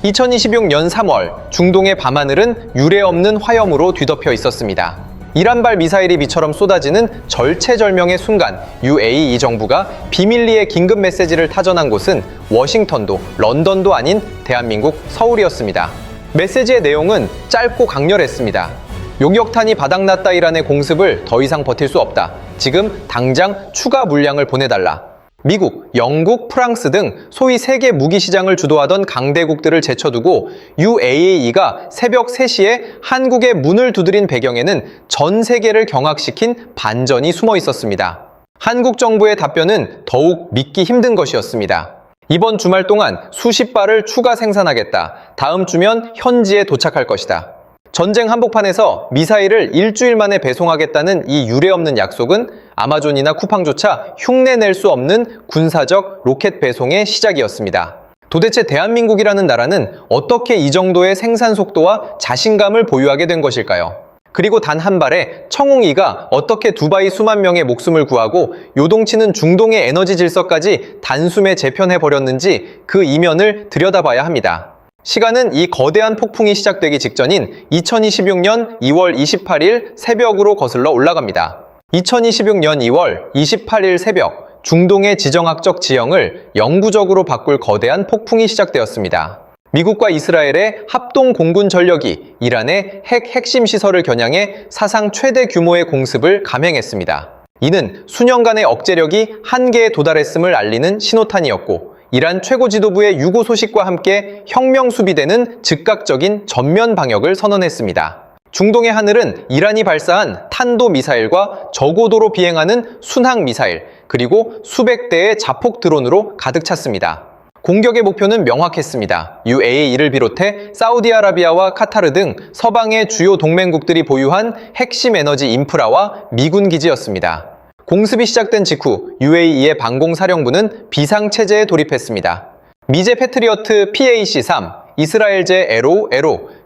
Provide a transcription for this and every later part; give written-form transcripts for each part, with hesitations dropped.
2026년 3월 중동의 밤하늘은 유례없는 화염으로 뒤덮여 있었습니다. 이란발 미사일이 비처럼 쏟아지는 절체절명의 순간 UAE 정부가 비밀리에 긴급 메시지를 타전한 곳은 워싱턴도 런던도 아닌 대한민국 서울이었습니다. 메시지의 내용은 짧고 강렬했습니다. 용역탄이 바닥났다 이란의 공습을 더 이상 버틸 수 없다. 지금 당장 추가 물량을 보내달라. 미국, 영국, 프랑스 등 소위 세계 무기 시장을 주도하던 강대국들을 제쳐두고 UAE가 새벽 3시에 한국의 문을 두드린 배경에는 전 세계를 경악시킨 반전이 숨어 있었습니다. 한국 정부의 답변은 더욱 믿기 힘든 것이었습니다. 이번 주말 동안 수십 발을 추가 생산하겠다. 다음 주면 현지에 도착할 것이다. 전쟁 한복판에서 미사일을 일주일 만에 배송하겠다는 이 유례없는 약속은 아마존이나 쿠팡조차 흉내낼 수 없는 군사적 로켓 배송의 시작이었습니다. 도대체 대한민국이라는 나라는 어떻게 이 정도의 생산 속도와 자신감을 보유하게 된 것일까요? 그리고 단 한 발에 청웅이가 어떻게 두바이 수만 명의 목숨을 구하고 요동치는 중동의 에너지 질서까지 단숨에 재편해버렸는지 그 이면을 들여다봐야 합니다. 시간은 이 거대한 폭풍이 시작되기 직전인 2026년 2월 28일 새벽으로 거슬러 올라갑니다. 2026년 2월 28일 새벽, 중동의 지정학적 지형을 영구적으로 바꿀 거대한 폭풍이 시작되었습니다. 미국과 이스라엘의 합동 공군 전력이 이란의 핵심 시설을 겨냥해 사상 최대 규모의 공습을 감행했습니다. 이는 수년간의 억제력이 한계에 도달했음을 알리는 신호탄이었고, 이란 최고 지도부의 유고 소식과 함께 혁명 수비대는 즉각적인 전면 방역을 선언했습니다. 중동의 하늘은 이란이 발사한 탄도미사일과 저고도로 비행하는 순항미사일, 그리고 수백 대의 자폭 드론으로 가득 찼습니다. 공격의 목표는 명확했습니다. UAE를 비롯해 사우디아라비아와 카타르 등 서방의 주요 동맹국들이 보유한 핵심 에너지 인프라와 미군 기지였습니다. 공습이 시작된 직후 UAE의 방공사령부는 비상체제에 돌입했습니다. 미제 패트리어트 PAC-3, 이스라엘제 에로,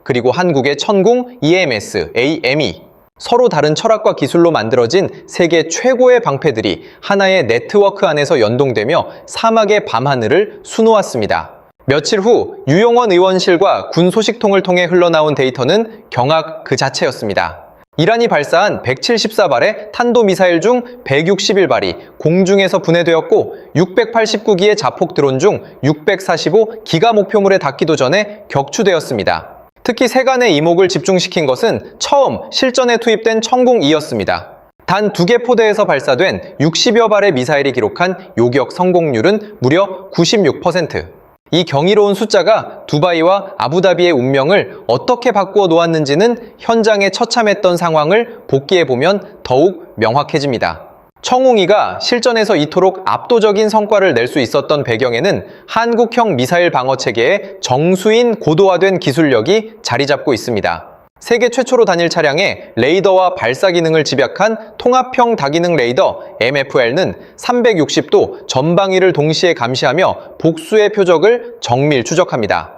그리고 한국의 천궁 EMS, AME. 서로 다른 철학과 기술로 만들어진 세계 최고의 방패들이 하나의 네트워크 안에서 연동되며 사막의 밤하늘을 수놓았습니다. 며칠 후 유용원 의원실과 군 소식통을 통해 흘러나온 데이터는 경악 그 자체였습니다. 이란이 발사한 174발의 탄도미사일 중 161발이 공중에서 분해되었고 689기의 자폭 드론 중 645기가 목표물에 닿기도 전에 격추되었습니다. 특히 세간의 이목을 집중시킨 것은 처음 실전에 투입된 천궁2였습니다. 단 2개 포대에서 발사된 60여 발의 미사일이 기록한 요격 성공률은 무려 96%. 이 경이로운 숫자가 두바이와 아부다비의 운명을 어떻게 바꾸어 놓았는지는 현장에 처참했던 상황을 복기해보면 더욱 명확해집니다. 청웅이가 실전에서 이토록 압도적인 성과를 낼 수 있었던 배경에는 한국형 미사일 방어 체계의 정수인 고도화된 기술력이 자리 잡고 있습니다. 세계 최초로 단일 차량에 레이더와 발사 기능을 집약한 통합형 다기능 레이더 MFL는 360도 전방위를 동시에 감시하며 복수의 표적을 정밀 추적합니다.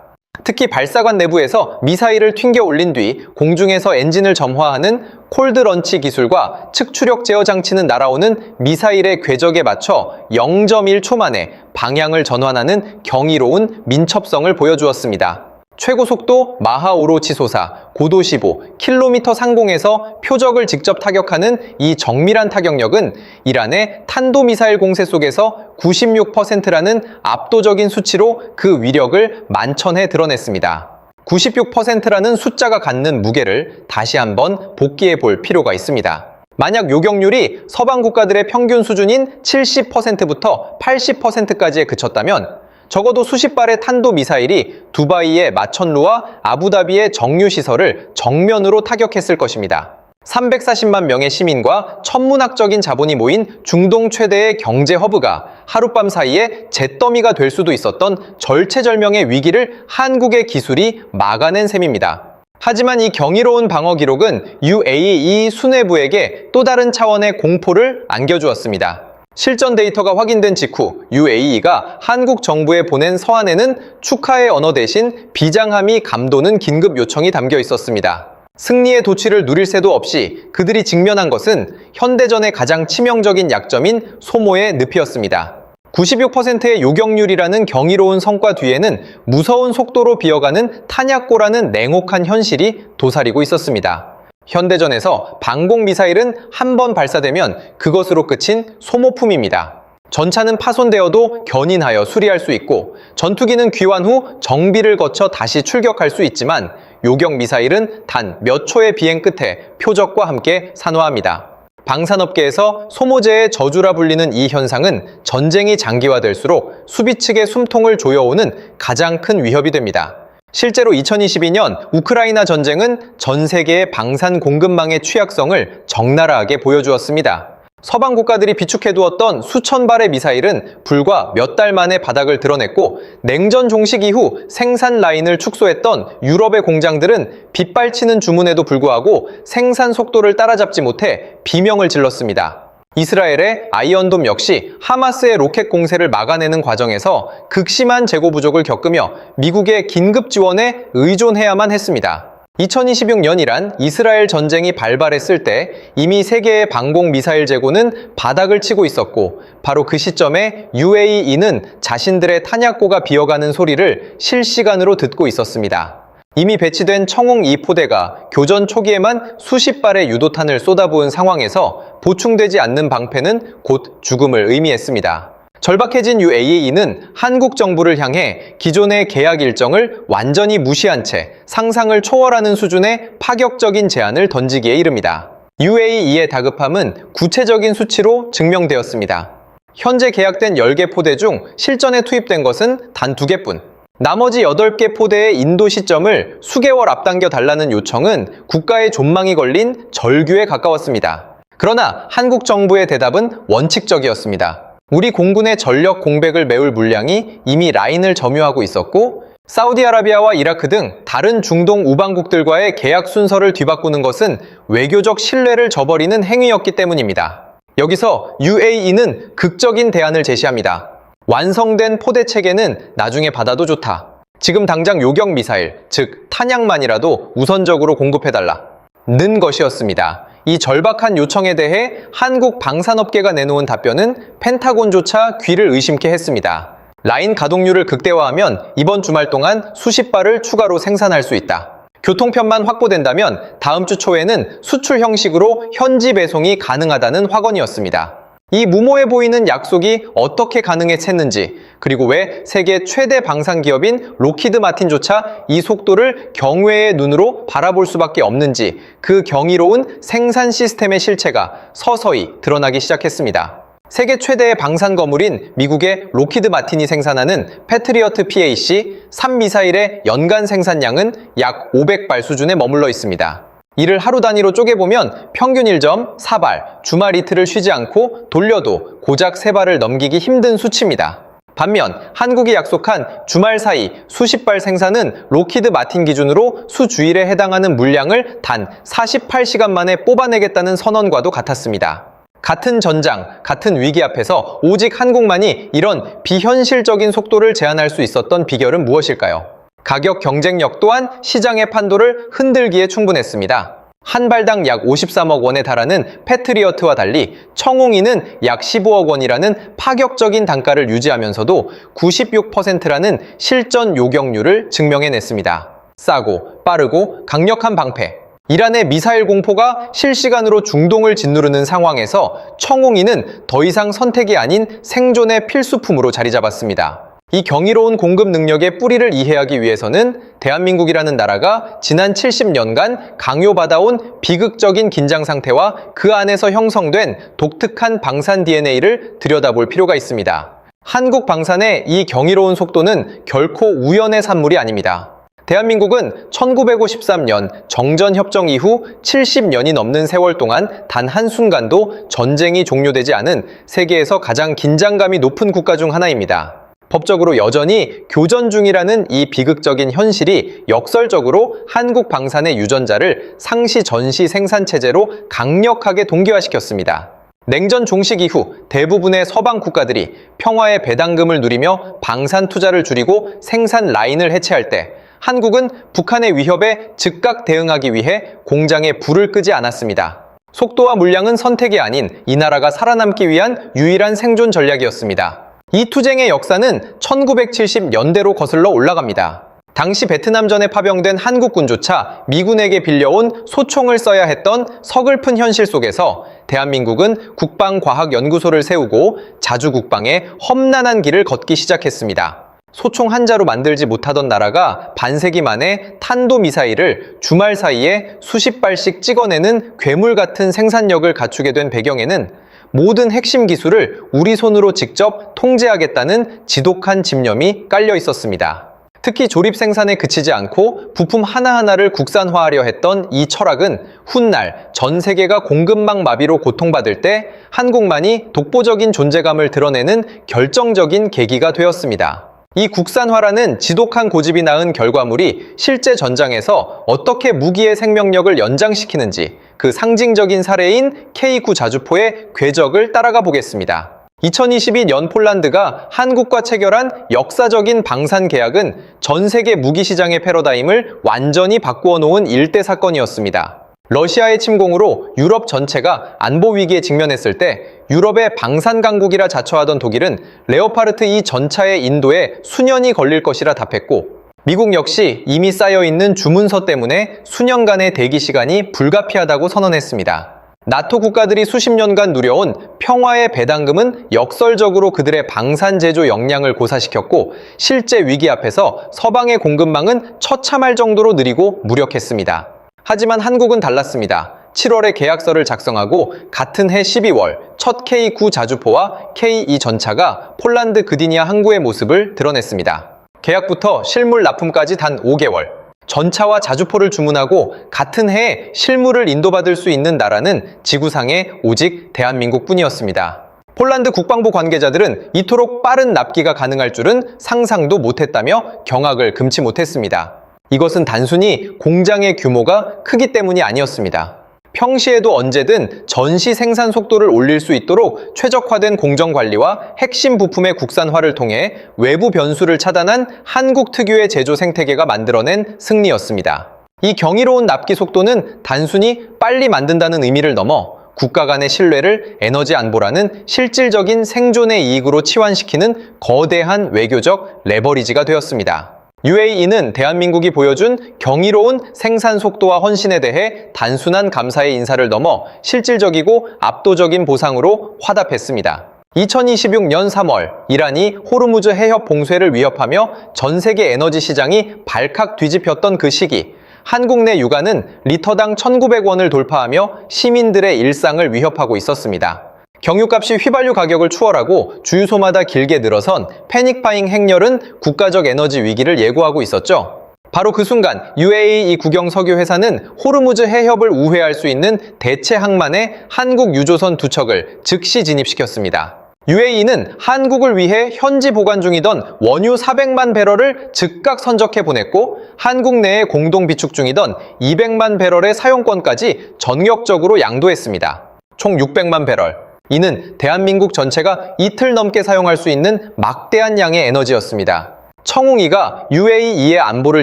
특히 발사관 내부에서 미사일을 튕겨 올린 뒤 공중에서 엔진을 점화하는 콜드 런치 기술과 측추력 제어 장치는 날아오는 미사일의 궤적에 맞춰 0.1초 만에 방향을 전환하는 경이로운 민첩성을 보여주었습니다. 최고 속도 마하 오로치 솟아 고도 15, 킬로미터 상공에서 표적을 직접 타격하는 이 정밀한 타격력은 이란의 탄도미사일 공세 속에서 96%라는 압도적인 수치로 그 위력을 만천해 드러냈습니다. 96%라는 숫자가 갖는 무게를 다시 한번 복기해 볼 필요가 있습니다. 만약 요격률이 서방 국가들의 평균 수준인 70%부터 80%까지에 그쳤다면 적어도 수십 발의 탄도미사일이 두바이의 마천루와 아부다비의 정유시설을 정면으로 타격했을 것입니다. 340만 명의 시민과 천문학적인 자본이 모인 중동 최대의 경제 허브가 하룻밤 사이에 잿더미가 될 수도 있었던 절체절명의 위기를 한국의 기술이 막아낸 셈입니다. 하지만 이 경이로운 방어 기록은 UAE 수뇌부에게 또 다른 차원의 공포를 안겨주었습니다. 실전 데이터가 확인된 직후 UAE가 한국 정부에 보낸 서한에는 축하의 언어 대신 비장함이 감도는 긴급 요청이 담겨 있었습니다. 승리의 도취를 누릴 새도 없이 그들이 직면한 것은 현대전의 가장 치명적인 약점인 소모의 늪이었습니다. 96%의 요격률이라는 경이로운 성과 뒤에는 무서운 속도로 비어가는 탄약고라는 냉혹한 현실이 도사리고 있었습니다. 현대전에서 방공미사일은 한 번 발사되면 그것으로 끝인 소모품입니다. 전차는 파손되어도 견인하여 수리할 수 있고 전투기는 귀환 후 정비를 거쳐 다시 출격할 수 있지만 요격미사일은 단 몇 초의 비행 끝에 표적과 함께 산화합니다. 방산업계에서 소모제의 저주라 불리는 이 현상은 전쟁이 장기화될수록 수비 측의 숨통을 조여오는 가장 큰 위협이 됩니다. 실제로 2022년 우크라이나 전쟁은 전 세계의 방산 공급망의 취약성을 적나라하게 보여주었습니다. 서방 국가들이 비축해두었던 수천 발의 미사일은 불과 몇 달 만에 바닥을 드러냈고 냉전 종식 이후 생산 라인을 축소했던 유럽의 공장들은 빗발치는 주문에도 불구하고 생산 속도를 따라잡지 못해 비명을 질렀습니다. 이스라엘의 아이언돔 역시 하마스의 로켓 공세를 막아내는 과정에서 극심한 재고 부족을 겪으며 미국의 긴급 지원에 의존해야만 했습니다. 2026년이란 이스라엘 전쟁이 발발했을 때 이미 세계의 방공 미사일 재고는 바닥을 치고 있었고 바로 그 시점에 UAE는 자신들의 탄약고가 비어가는 소리를 실시간으로 듣고 있었습니다. 이미 배치된 청웅 2포대가 교전 초기에만 수십 발의 유도탄을 쏟아부은 상황에서 보충되지 않는 방패는 곧 죽음을 의미했습니다. 절박해진 UAE는 한국 정부를 향해 기존의 계약 일정을 완전히 무시한 채 상상을 초월하는 수준의 파격적인 제안을 던지기에 이릅니다. UAE의 다급함은 구체적인 수치로 증명되었습니다. 현재 계약된 10개 포대 중 실전에 투입된 것은 단 2개뿐. 나머지 8개 포대의 인도 시점을 수개월 앞당겨 달라는 요청은 국가의 존망이 걸린 절규에 가까웠습니다. 그러나 한국 정부의 대답은 원칙적이었습니다. 우리 공군의 전력 공백을 메울 물량이 이미 라인을 점유하고 있었고 사우디아라비아와 이라크 등 다른 중동 우방국들과의 계약 순서를 뒤바꾸는 것은 외교적 신뢰를 저버리는 행위였기 때문입니다. 여기서 UAE는 극적인 대안을 제시합니다. 완성된 포대 체계는 나중에 받아도 좋다. 지금 당장 요격 미사일, 즉 탄약만이라도 우선적으로 공급해달라.는 것이었습니다. 이 절박한 요청에 대해 한국 방산업계가 내놓은 답변은 펜타곤조차 귀를 의심케 했습니다. 라인 가동률을 극대화하면 이번 주말 동안 수십 발을 추가로 생산할 수 있다. 교통편만 확보된다면 다음 주 초에는 수출 형식으로 현지 배송이 가능하다는 확언이었습니다. 이 무모해 보이는 약속이 어떻게 가능했는지, 그리고 왜 세계 최대 방산 기업인 로키드 마틴조차 이 속도를 경외의 눈으로 바라볼 수밖에 없는지 그 경이로운 생산 시스템의 실체가 서서히 드러나기 시작했습니다. 세계 최대의 방산 거물인 미국의 로키드 마틴이 생산하는 패트리어트 PAC 3미사일의 연간 생산량은 약 500발 수준에 머물러 있습니다. 이를 하루 단위로 쪼개보면 평균 1.4발, 주말 이틀을 쉬지 않고 돌려도 고작 3발을 넘기기 힘든 수치입니다. 반면 한국이 약속한 주말 사이 수십 발 생산은 로키드 마틴 기준으로 수주일에 해당하는 물량을 단 48시간 만에 뽑아내겠다는 선언과도 같았습니다. 같은 전장, 같은 위기 앞에서 오직 한국만이 이런 비현실적인 속도를 제한할 수 있었던 비결은 무엇일까요? 가격 경쟁력 또한 시장의 판도를 흔들기에 충분했습니다. 한 발당 약 53억 원에 달하는 패트리어트와 달리 청웅이는 약 15억 원이라는 파격적인 단가를 유지하면서도 96%라는 실전 요격률을 증명해냈습니다. 싸고 빠르고 강력한 방패. 이란의 미사일 공포가 실시간으로 중동을 짓누르는 상황에서 청웅이는 더 이상 선택이 아닌 생존의 필수품으로 자리 잡았습니다. 이 경이로운 공급 능력의 뿌리를 이해하기 위해서는 대한민국이라는 나라가 지난 70년간 강요받아온 비극적인 긴장 상태와 그 안에서 형성된 독특한 방산 DNA를 들여다볼 필요가 있습니다. 한국 방산의 이 경이로운 속도는 결코 우연의 산물이 아닙니다. 대한민국은 1953년 정전협정 이후 70년이 넘는 세월 동안 단 한순간도 전쟁이 종료되지 않은 세계에서 가장 긴장감이 높은 국가 중 하나입니다. 법적으로 여전히 교전 중이라는 이 비극적인 현실이 역설적으로 한국 방산의 유전자를 상시 전시 생산체제로 강력하게 동기화시켰습니다. 냉전 종식 이후 대부분의 서방 국가들이 평화의 배당금을 누리며 방산 투자를 줄이고 생산 라인을 해체할 때 한국은 북한의 위협에 즉각 대응하기 위해 공장에 불을 끄지 않았습니다. 속도와 물량은 선택이 아닌 이 나라가 살아남기 위한 유일한 생존 전략이었습니다. 이 투쟁의 역사는 1970년대로 거슬러 올라갑니다. 당시 베트남전에 파병된 한국군조차 미군에게 빌려온 소총을 써야 했던 서글픈 현실 속에서 대한민국은 국방과학연구소를 세우고 자주국방의 험난한 길을 걷기 시작했습니다. 소총 한 자루 만들지 못하던 나라가 반세기 만에 탄도미사일을 주말 사이에 수십 발씩 찍어내는 괴물 같은 생산력을 갖추게 된 배경에는 모든 핵심 기술을 우리 손으로 직접 통제하겠다는 지독한 집념이 깔려 있었습니다. 특히 조립 생산에 그치지 않고 부품 하나하나를 국산화하려 했던 이 철학은 훗날 전 세계가 공급망 마비로 고통받을 때 한국만이 독보적인 존재감을 드러내는 결정적인 계기가 되었습니다. 이 국산화라는 지독한 고집이 낳은 결과물이 실제 전장에서 어떻게 무기의 생명력을 연장시키는지 그 상징적인 사례인 K9 자주포의 궤적을 따라가 보겠습니다. 2022년 폴란드가 한국과 체결한 역사적인 방산 계약은 전 세계 무기 시장의 패러다임을 완전히 바꾸어 놓은 일대 사건이었습니다. 러시아의 침공으로 유럽 전체가 안보 위기에 직면했을 때 유럽의 방산 강국이라 자처하던 독일은 레오파르트 2 전차의 인도에 수년이 걸릴 것이라 답했고, 미국 역시 이미 쌓여있는 주문서 때문에 수년간의 대기 시간이 불가피하다고 선언했습니다. 나토 국가들이 수십 년간 누려온 평화의 배당금은 역설적으로 그들의 방산 제조 역량을 고사시켰고, 실제 위기 앞에서 서방의 공급망은 처참할 정도로 느리고 무력했습니다. 하지만 한국은 달랐습니다. 7월에 계약서를 작성하고 같은 해 12월 첫 K9 자주포와 K2 전차가 폴란드 그디니아 항구의 모습을 드러냈습니다. 계약부터 실물 납품까지 단 5개월. 전차와 자주포를 주문하고 같은 해에 실물을 인도받을 수 있는 나라는 지구상에 오직 대한민국뿐이었습니다. 폴란드 국방부 관계자들은 이토록 빠른 납기가 가능할 줄은 상상도 못했다며 경악을 금치 못했습니다. 이것은 단순히 공장의 규모가 크기 때문이 아니었습니다. 평시에도 언제든 전시 생산 속도를 올릴 수 있도록 최적화된 공정 관리와 핵심 부품의 국산화를 통해 외부 변수를 차단한 한국 특유의 제조 생태계가 만들어낸 승리였습니다. 이 경이로운 납기 속도는 단순히 빨리 만든다는 의미를 넘어 국가 간의 신뢰를 에너지 안보라는 실질적인 생존의 이익으로 치환시키는 거대한 외교적 레버리지가 되었습니다. UAE는 대한민국이 보여준 경이로운 생산 속도와 헌신에 대해 단순한 감사의 인사를 넘어 실질적이고 압도적인 보상으로 화답했습니다. 2026년 3월 이란이 호르무즈 해협 봉쇄를 위협하며 전 세계 에너지 시장이 발칵 뒤집혔던 그 시기, 한국 내 유가는 리터당 1,900원을 돌파하며 시민들의 일상을 위협하고 있었습니다. 경유값이 휘발유 가격을 추월하고 주유소마다 길게 늘어선 패닉바잉 행렬은 국가적 에너지 위기를 예고하고 있었죠. 바로 그 순간 UAE 국영 석유 회사는 호르무즈 해협을 우회할 수 있는 대체 항만에 한국 유조선 2척을 즉시 진입시켰습니다. UAE는 한국을 위해 현지 보관 중이던 원유 400만 배럴을 즉각 선적해 보냈고, 한국 내에 공동 비축 중이던 200만 배럴의 사용권까지 전격적으로 양도했습니다. 총 600만 배럴. 이는 대한민국 전체가 이틀 넘게 사용할 수 있는 막대한 양의 에너지였습니다. 청웅이가 UAE의 안보를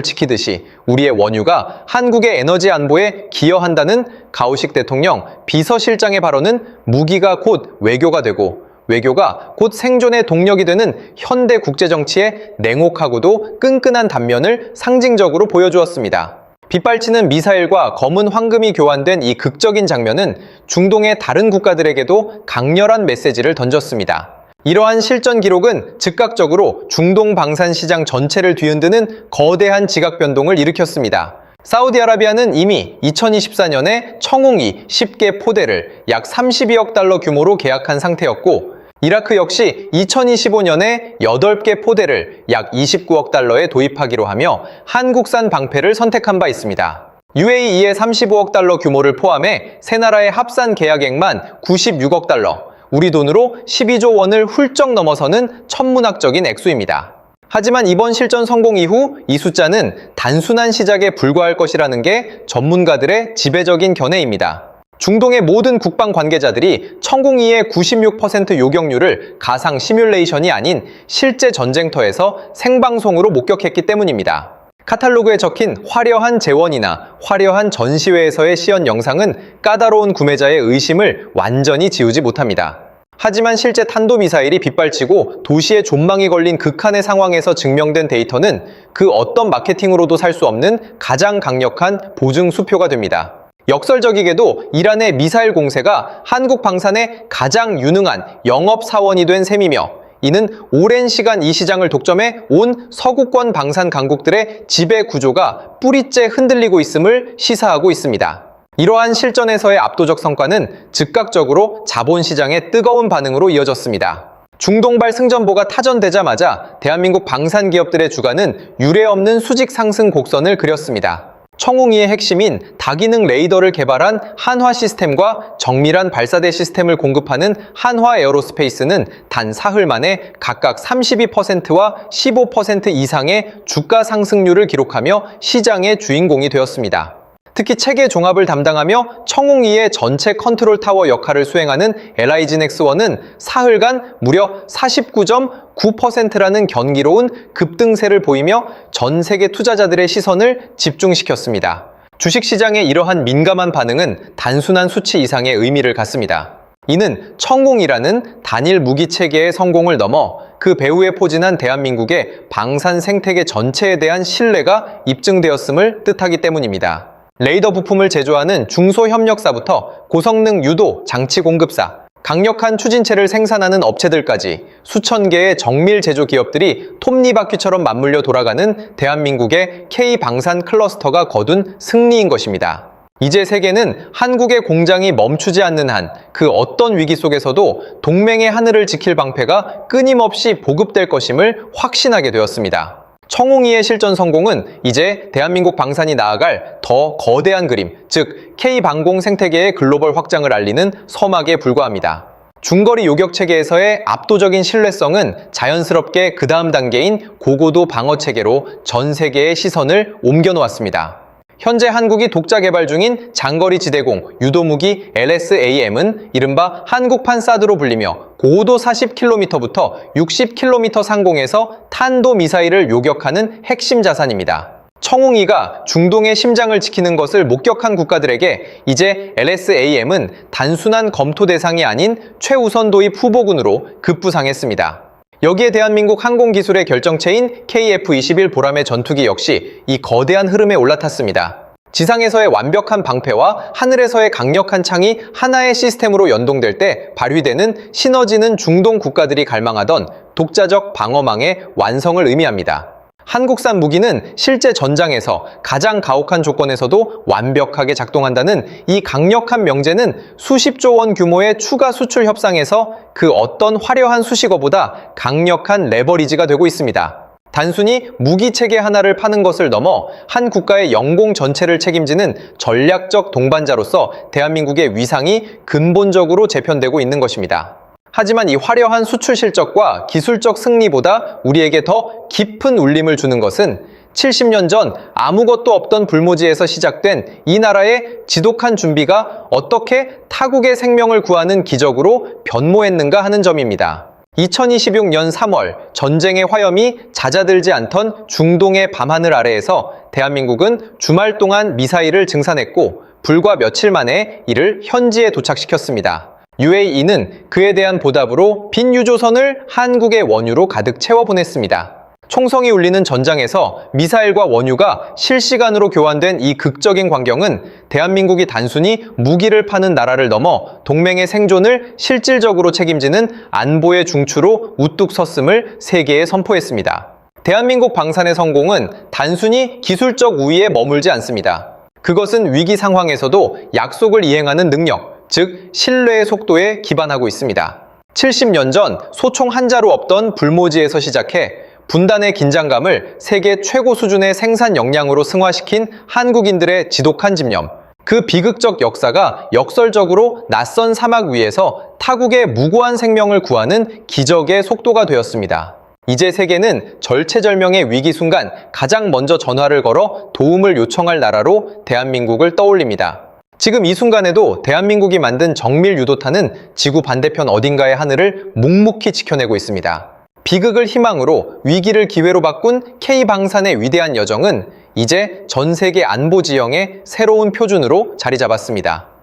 지키듯이 우리의 원유가 한국의 에너지 안보에 기여한다는 가오식 대통령 비서실장의 발언은 무기가 곧 외교가 되고, 외교가 곧 생존의 동력이 되는 현대 국제정치의 냉혹하고도 끈끈한 단면을 상징적으로 보여주었습니다. 빗발치는 미사일과 검은 황금이 교환된 이 극적인 장면은 중동의 다른 국가들에게도 강렬한 메시지를 던졌습니다. 이러한 실전 기록은 즉각적으로 중동 방산 시장 전체를 뒤흔드는 거대한 지각 변동을 일으켰습니다. 사우디아라비아는 이미 2024년에 청웅이 10개 포대를 약 32억 달러 규모로 계약한 상태였고, 이라크 역시 2025년에 8개 포대를 약 29억 달러에 도입하기로 하며 한국산 방패를 선택한 바 있습니다. UAE의 35억 달러 규모를 포함해 세 나라의 합산 계약액만 96억 달러, 우리 돈으로 12조 원을 훌쩍 넘어서는 천문학적인 액수입니다. 하지만 이번 실전 성공 이후 이 숫자는 단순한 시작에 불과할 것이라는 게 전문가들의 지배적인 견해입니다. 중동의 모든 국방 관계자들이 청궁이의 96% 요격률을 가상 시뮬레이션이 아닌 실제 전쟁터에서 생방송으로 목격했기 때문입니다. 카탈로그에 적힌 화려한 재원이나 화려한 전시회에서의 시연 영상은 까다로운 구매자의 의심을 완전히 지우지 못합니다. 하지만 실제 탄도미사일이 빗발치고 도시에 존망이 걸린 극한의 상황에서 증명된 데이터는 그 어떤 마케팅으로도 살 수 없는 가장 강력한 보증 수표가 됩니다. 역설적이게도 이란의 미사일 공세가 한국 방산의 가장 유능한 영업사원이 된 셈이며, 이는 오랜 시간 이 시장을 독점해 온 서구권 방산 강국들의 지배 구조가 뿌리째 흔들리고 있음을 시사하고 있습니다. 이러한 실전에서의 압도적 성과는 즉각적으로 자본시장의 뜨거운 반응으로 이어졌습니다. 중동발 승전보가 타전되자마자 대한민국 방산 기업들의 주가는 유례없는 수직 상승 곡선을 그렸습니다. 청웅이의 핵심인 다기능 레이더를 개발한 한화시스템과 정밀한 발사대 시스템을 공급하는 한화에어로스페이스는 단 사흘 만에 각각 32%와 15% 이상의 주가 상승률을 기록하며 시장의 주인공이 되었습니다. 특히 체계 종합을 담당하며 청웅이의 전체 컨트롤 타워 역할을 수행하는 LIG넥스원은 사흘간 무려 49.9%라는 경이로운 급등세를 보이며 전 세계 투자자들의 시선을 집중시켰습니다. 주식시장의 이러한 민감한 반응은 단순한 수치 이상의 의미를 갖습니다. 이는 청웅이라는 단일 무기 체계의 성공을 넘어 그 배후에 포진한 대한민국의 방산 생태계 전체에 대한 신뢰가 입증되었음을 뜻하기 때문입니다. 레이더 부품을 제조하는 중소협력사부터 고성능 유도 장치 공급사, 강력한 추진체를 생산하는 업체들까지 수천 개의 정밀 제조 기업들이 톱니바퀴처럼 맞물려 돌아가는 대한민국의 K방산 클러스터가 거둔 승리인 것입니다. 이제 세계는 한국의 공장이 멈추지 않는 한 그 어떤 위기 속에서도 동맹의 하늘을 지킬 방패가 끊임없이 보급될 것임을 확신하게 되었습니다. 청웅이의 실전 성공은 이제 대한민국 방산이 나아갈 더 거대한 그림, 즉 K방공 생태계의 글로벌 확장을 알리는 서막에 불과합니다. 중거리 요격 체계에서의 압도적인 신뢰성은 자연스럽게 그 다음 단계인 고고도 방어 체계로 전 세계의 시선을 옮겨놓았습니다. 현재 한국이 독자 개발 중인 장거리 지대공 유도무기 LSAM은 이른바 한국판 사드로 불리며 고도 40km부터 60km 상공에서 탄도미사일을 요격하는 핵심 자산입니다. 청웅이가 중동의 심장을 지키는 것을 목격한 국가들에게 이제 LSAM은 단순한 검토 대상이 아닌 최우선 도입 후보군으로 급부상했습니다. 여기에 대한민국 항공기술의 결정체인 KF-21 보람의 전투기 역시 이 거대한 흐름에 올라탔습니다. 지상에서의 완벽한 방패와 하늘에서의 강력한 창이 하나의 시스템으로 연동될 때 발휘되는 시너지는 중동 국가들이 갈망하던 독자적 방어망의 완성을 의미합니다. 한국산 무기는 실제 전장에서 가장 가혹한 조건에서도 완벽하게 작동한다는 이 강력한 명제는 수십조 원 규모의 추가 수출 협상에서 그 어떤 화려한 수식어보다 강력한 레버리지가 되고 있습니다. 단순히 무기 체계 하나를 파는 것을 넘어 한 국가의 영공 전체를 책임지는 전략적 동반자로서 대한민국의 위상이 근본적으로 재편되고 있는 것입니다. 하지만 이 화려한 수출 실적과 기술적 승리보다 우리에게 더 깊은 울림을 주는 것은 70년 전 아무것도 없던 불모지에서 시작된 이 나라의 지독한 준비가 어떻게 타국의 생명을 구하는 기적으로 변모했는가 하는 점입니다. 2026년 3월 전쟁의 화염이 잦아들지 않던 중동의 밤하늘 아래에서 대한민국은 주말 동안 미사일을 증산했고 불과 며칠 만에 이를 현지에 도착시켰습니다. UAE는 그에 대한 보답으로 빈 유조선을 한국의 원유로 가득 채워보냈습니다. 총성이 울리는 전장에서 미사일과 원유가 실시간으로 교환된 이 극적인 광경은 대한민국이 단순히 무기를 파는 나라를 넘어 동맹의 생존을 실질적으로 책임지는 안보의 중추로 우뚝 섰음을 세계에 선포했습니다. 대한민국 방산의 성공은 단순히 기술적 우위에 머물지 않습니다. 그것은 위기 상황에서도 약속을 이행하는 능력, 즉 신뢰의 속도에 기반하고 있습니다. 70년 전 소총 한 자루 없던 불모지에서 시작해 분단의 긴장감을 세계 최고 수준의 생산 역량으로 승화시킨 한국인들의 지독한 집념, 그 비극적 역사가 역설적으로 낯선 사막 위에서 타국의 무고한 생명을 구하는 기적의 속도가 되었습니다. 이제 세계는 절체절명의 위기 순간 가장 먼저 전화를 걸어 도움을 요청할 나라로 대한민국을 떠올립니다. 지금 이 순간에도 대한민국이 만든 정밀 유도탄은 지구 반대편 어딘가의 하늘을 묵묵히 지켜내고 있습니다. 비극을 희망으로 위기를 기회로 바꾼 K방산의 위대한 여정은 이제 전 세계 안보 지형의 새로운 표준으로 자리 잡았습니다.